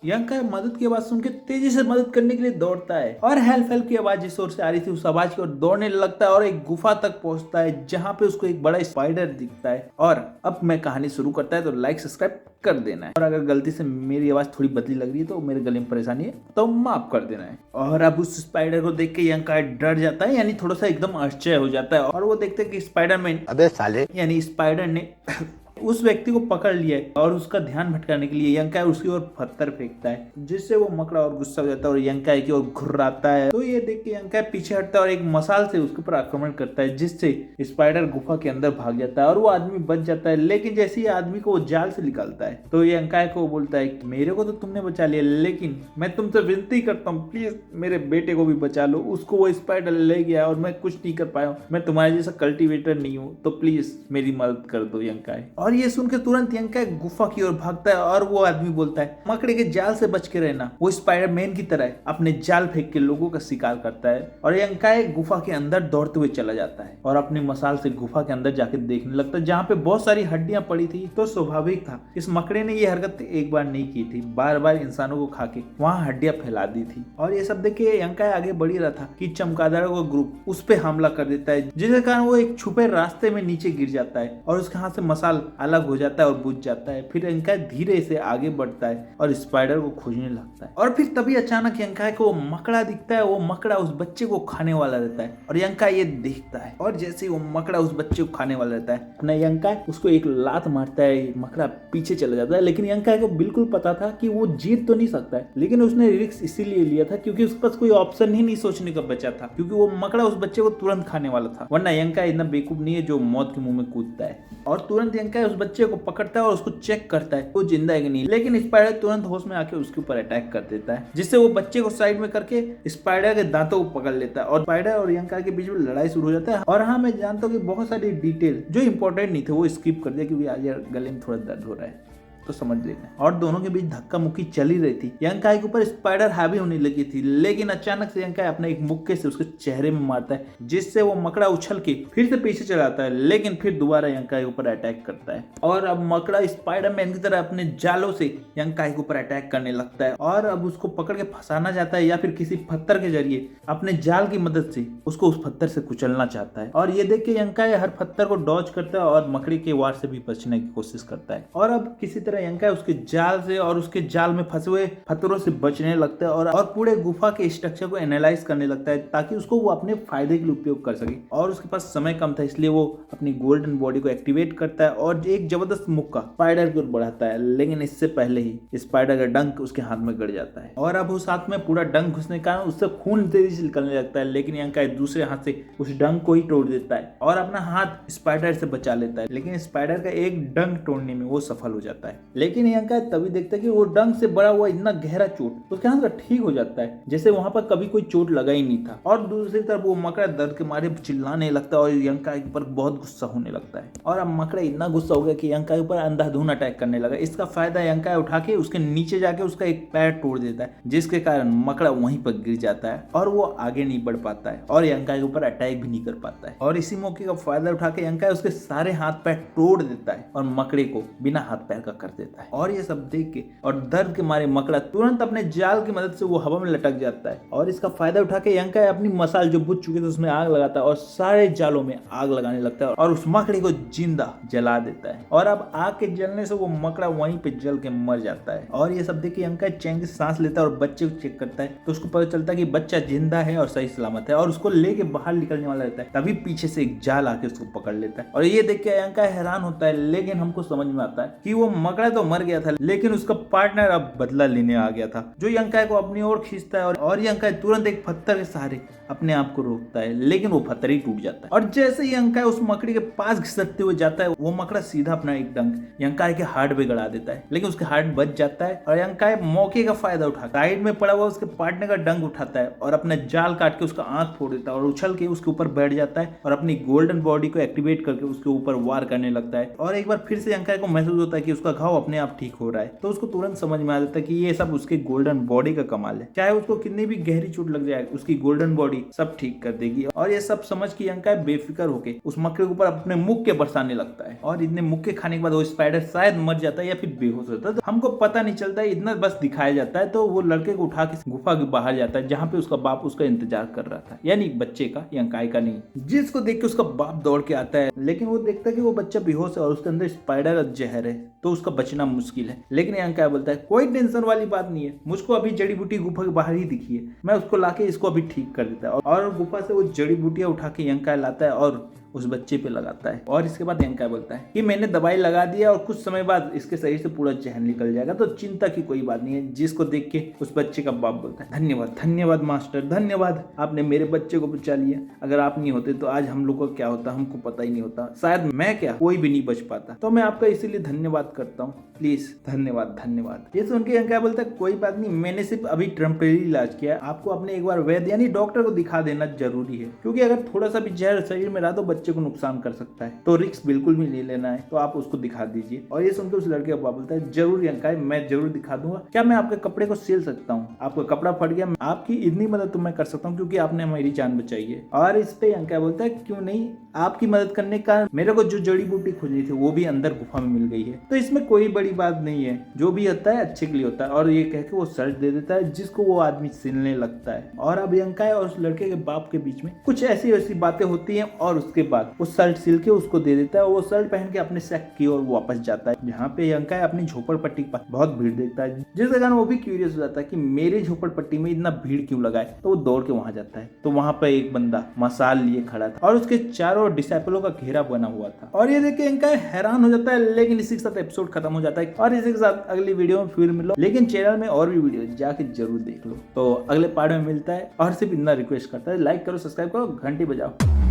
यंका मदद की आवाज सुन के तेजी से मदद करने के लिए दौड़ता है और हेल्प हेल्प की आवाज जिस ओर से आ रही थी उस आवाज की ओर दौड़ने लगता है और एक गुफा तक पहुंचता है जहां पे उसको एक बड़ा स्पाइडर दिखता है। और अब मैं कहानी शुरू करता है तो लाइक सब्सक्राइब कर देना है और अगर गलती से मेरी आवाज थोड़ी बदली लग रही है तो मेरे गले में परेशानी है तो माफ कर देना है। और अब उस स्पाइडर को देख के यंका डर जाता है, यानी थोड़ा सा एकदम आश्चर्य हो जाता है और वो देखते हैं कि स्पाइडरमैन अबे साले यानी स्पाइडर ने उस व्यक्ति को पकड़ लिया है और उसका ध्यान भटकाने के लिए यंका उसकी ओर पत्थर फेंकता है जिससे वो मकड़ा और गुस्सा हो जाता है और यंका की ओर घुर्राता है। तो ये देख के यंका पीछे हटता है और एक मसाल से उसके ऊपर आक्रमण करता है जिससे स्पाइडर गुफा के अंदर भाग जाता है और वो आदमी बच जाता है। लेकिन जैसे ही आदमी को वो जाल से निकालता है तो यंका को बोलता है कि मेरे को तो तुमने बचा लिया लेकिन मैं तुमसे विनती करता हूँ प्लीज मेरे बेटे को भी बचा लो। उसको वो स्पाइडर ले गया और मैं कुछ नहीं कर पाया, मैं तुम्हारे जैसा कल्टीवेटर नहीं हूँ तो प्लीज मेरी मदद कर दो यंका। और ये सुन के तुरंत यंका गुफा की ओर भागता है और वो आदमी बोलता है मकड़े के जाल से बच के रहना। वो स्पाइडरमैन की तरह अपने जाल फेंक के लोगों का शिकार करता है और यंका गुफा के अंदर दौड़ते हुए चला जाता है और अपनी मसाल से गुफा के अंदर जाके देखने लगता है जहाँ पे बहुत सारी हड्डियां पड़ी थी। तो स्वाभाविक था इस मकड़े ने ये हरकत एक बार नहीं की थी, बार बार इंसानों को खा के वहाँ हड्डियां फैला दी थी। और ये सब देख के यंका आगे बढ़ ही रहा था कि चमगादड़ों का ग्रुप उस पे हमला कर देता है जिसके कारण वो एक छुपे रास्ते में नीचे गिर जाता है और उसके हाथ से मसाल अलग हो जाता है और बुझ जाता है। फिर यंका धीरे से आगे बढ़ता है और स्पाइडर को खोजने लगता है और फिर तभी अचानक यंका को मकड़ा दिखता है। वो मकड़ा उस बच्चे को खाने वाला रहता है और यंका ये देखता है और जैसे वो मकड़ा उस बच्चे को खाने वाला रहता है अपना यंका उसको एक लात मारता है, मकड़ा पीछे चला जाता है। लेकिन यंका को बिल्कुल पता था कि वो जीत तो नहीं सकता है, लेकिन उसने रिस्क इसीलिए लिया था क्योंकि उसके पास कोई ऑप्शन ही नहीं सोचने का बचा था क्योंकि वो मकड़ा उस बच्चे को तुरंत खाने वाला था। वरना यंका इतना बेवकूफ नहीं है जो मौत के मुंह में कूदता है। और तुरंत यंका उस बच्चे को पकड़ता है और उसको चेक करता है वो जिंदा है कि नहीं। लेकिन स्पाइडर तुरंत होश में आके उसके ऊपर अटैक कर देता है जिससे वो बच्चे को साइड में करके स्पाइडर के दांतों को पकड़ लेता है और स्पाइडर और यंका के बीच में लड़ाई शुरू हो जाता है। और हाँ, मैं जानता हूँ कि बहुत सारी डिटेल जो इंपॉर्टेंट नहीं थे वो स्किप कर दिया क्योंकि आज यार गले में थोड़ा दर्द हो रहा है तो समझ लेना। और दोनों के बीच धक्का मुक्की चली रही थी। यंका के ऊपर स्पाइडर हावी होने लगी थी लेकिन अचानक से यंका अपने एक मुक्के से उसके चेहरे में मारता है जिससे वो मकड़ा उछल के फिर से पीछे चला जाता है लेकिन फिर दोबारा यंका के ऊपर अटैक करता है और अब मकड़ा स्पाइडरमैन की तरह अपने जालों से यंका के ऊपर अटैक करने लगता है और अब उसको पकड़ के फंसाना चाहता है या फिर किसी पत्थर के जरिए अपने जाल की मदद से उसको उस पत्थर से कुचलना चाहता है। और ये देख के यंका हर पत्थर को डॉज करता है और मकड़ी के वार से भी बचने की कोशिश करता है और अब किसी तरह यंका उसके जाल से और उसके जाल में फंसे हुए पत्थरों से बचने लगता है और पूरे गुफा के स्ट्रक्चर को एनालाइज करने लगता है ताकि उसको वो अपने फायदे के लिए उपयोग कर सके। और उसके पास समय कम था इसलिए वो अपनी गोल्डन बॉडी को एक्टिवेट करता है और एक जबरदस्त मुक्का स्पाइडर की ओर बढ़ाता है। लेकिन इससे पहले ही स्पाइडर का डंक उसके हाथ में गड़ जाता है और अब उस हाथ में पूरा डंक घुसने के कारण उससे खून तेजी से निकलने लगता है। लेकिन यंका दूसरे हाथ से उस डंक को ही तोड़ देता है और अपना हाथ स्पाइडर से बचा लेता है। लेकिन स्पाइडर का एक डंक तोड़ने में वो सफल हो जाता है। लेकिन यंका तभी देखता है कि वो डंक से बड़ा हुआ इतना गहरा चोट उसके हाथ का ठीक हो जाता है जैसे वहां पर कभी कोई चोट लगा ही नहीं था। और दूसरी तरफ वो मकड़ा दर्द के मारे चिल्लाने लगता है और यंका के ऊपर बहुत गुस्सा होने लगता है। और अब मकड़ा इतना गुस्सा हो गया कि यंका के ऊपर अंधाधुन अटैक करने लगा। इसका फायदा यंका उठा के उसके नीचे जाके उसका एक पैर तोड़ देता है जिसके कारण मकड़ा वहीं पर गिर जाता है और वो आगे नहीं बढ़ पाता है और यंका के ऊपर अटैक भी नहीं कर पाता है। और इसी मौके का फायदा उठा के यंका उसके सारे हाथ पैर तोड़ देता है और मकड़े को बिना हाथ पैर का कर देता है। और ये सब देख के और दर्द के मारे मकड़ा तुरंत अपने जाल की मदद से वो हवा में लटक जाता है और इसका फायदा उठा के यंका अपनी मसाल जो बुझ चुके थे उसमें आग लगाता है और सारे जालों में आग लगाने लगता है और उस मकड़े को जिंदा जला देता है। और अब आग के जलने से वो मकड़ा वहीं पे जल के मर जाता है। और ये सब देख के यंका चैन से सांस लेता है और बच्चे को चेक करता है तो उसको पता चलता है कि बच्चा जिंदा है और सही सलामत है और उसको लेके बाहर निकलने वाला रहता है। तभी पीछे से एक जाल आके उसको पकड़ लेता है और ये देख के यंका हैरान होता है। लेकिन हमको समझ में आता है कि वो मकड़ा तो मर गया था लेकिन उसका पार्टनर अब बदला लेने आ गया था जो यंका को अपनी ओर खींचता है और यंका तुरंत एक पत्थर के सहारे अपने आप को रोकता है लेकिन वो पत्थर ही टूट जाता है। और जैसे ही यंका उस मकड़ी के पास घिसटते हुए जाता है वो मकड़ा सीधा अपना एक डंक यंका के हार्ट पे गड़ा देता है लेकिन उसके हार्ट बच जाता है और यंका मौके का फायदा उठा साइड में पड़ा हुआ उसके पार्टनर का डंक उठाता है और अपना जाल काट के उसका आंख फोड़ देता है और उछल के उसके ऊपर बैठ जाता है और अपनी गोल्डन बॉडी को एक्टिवेट करके उसके ऊपर वार करने लगता है। और एक बार फिर से यंका को महसूस होता है कि उसका घाव घाव अपने आप ठीक हो रहा है। तो उसको तुरंत समझ में आ जाता है कि ये सब उसके गोल्डन बॉडी का कमाल है, चाहे उसको कितनी भी गहरी चोट लग जाए उसकी गोल्डन बॉडी सब ठीक कर देगी। और ये सब समझ के यंकाई बेफिक्र होके उस मकड़े के ऊपर अपने मुक्के बरसाने लगता है और इतने मुक्के खाने के बाद वो स्पाइडर शायद मर जाता है या फिर बेहोश होता है। तो हमको पता नहीं चलता है, इतना बस दिखाया जाता है। तो वो लड़के को उठा के गुफा के बाहर जाता है जहाँ पे उसका बाप उसका इंतजार कर रहा था, यानी बच्चे का, यंकाई का नहीं, जिसको देख के उसका बाप दौड़ के आता है। लेकिन वो देखता है कि वो बच्चा बेहोश है और उसके अंदर स्पाइडर और जहर है, तो उसका बचना मुश्किल है। लेकिन यंकाई बोलता है कोई टेंशन वाली बात नहीं है, मुझको अभी जड़ी बूटी गुफा के बाहर ही दिखी है, मैं उसको लाके इसको अभी ठीक कर देता है। और गुफा से वो जड़ी बूटियां उठा के यंकाई लाता है और उस बच्चे पे लगाता है। और इसके बाद यंकाई बोलता है कि मैंने दवाई लगा दिया और कुछ समय बाद इसके शरीर से पूरा जहर निकल जाएगा, तो चिंता की कोई बात नहीं है। जिसको देख के उस बच्चे का बाप बोलता है धन्यवाद धन्यवाद मास्टर, धन्यवाद, आपने मेरे बच्चे को बचा लिया। अगर आप नहीं होते तो आज हम लोग को क्या होता हमको पता ही नहीं होता, शायद मैं क्या कोई भी नहीं बच पाता। तो मैं आपका इसीलिए धन्यवाद करता हूँ, प्लीज धन्यवाद धन्यवाद। ये सुन के यंकाई बोलता है कोई बात नहीं, मैंने सिर्फ अभी टेम्परेरी इलाज किया है, आपको अपने एक बार वैद्य यानी डॉक्टर को दिखा देना जरूरी है, क्योंकि अगर थोड़ा सा भी जहर शरीर में रहा तो बच्चे को नुकसान कर सकता है, तो रिस्क बिल्कुल भी नहीं लेना है, तो आप उसको दिखा दीजिए। और ये सुनकर उस लड़के का बाप बोलता है जरूर यंकाई, मैं जरूर दिखा दूंगा। क्या मैं आपके कपड़े को सिल सकता हूँ? आपका कपड़ा फट गया, आपकी इतनी मदद तो मैं कर सकता हूँ क्योंकि आपने मेरी जान बचाई है। और इस पे यंकाई बोलता है क्यों नहीं, आपकी मदद करने का मेरे को जो जड़ी बूटी खोजनी थी वो भी अंदर गुफा में मिल गई है, तो इसमें कोई बड़ी बात नहीं है, जो भी होता है अच्छे के लिए होता है। और ये कह के वो शर्ट दे देता है जिसको वो आदमी सिलने लगता है। और अब यंकाई और उस लड़के के बाप के बीच में कुछ ऐसी वैसी बातें होती हैं और उसके बाद वो शर्ट सिल के उसको दे देता है। वो शर्ट पहन के अपने शहर की ओर वापस जाता है, जहाँ पे यंकाई अपनी झोपड़पट्टी पर बहुत भीड़ देखता है, जिस कारण वो भी क्यूरियस हो जाता है कि मेरी झोपड़पट्टी में इतना भीड़ क्यों लगा है। तो वो दौड़ के वहां जाता है, तो वहां पे एक बंदा मसाल लिए खड़ा था और उसके चारों डिसाइपलों का घेरा बना हुआ था। और ये देख के यंकाई हैरान हो जाता है, लेकिन इसी के साथ एपिसोड खत्म हो जाता है। और इसी के साथ अगली वीडियो में फिर मिलो, लेकिन चैनल में और भी वीडियो जाके जरूर देख लो। तो अगले पार्ट में मिलता है और सिर्फ इतना रिक्वेस्ट करता है, लाइक करो, सब्सक्राइब करो, घंटी बजाओ।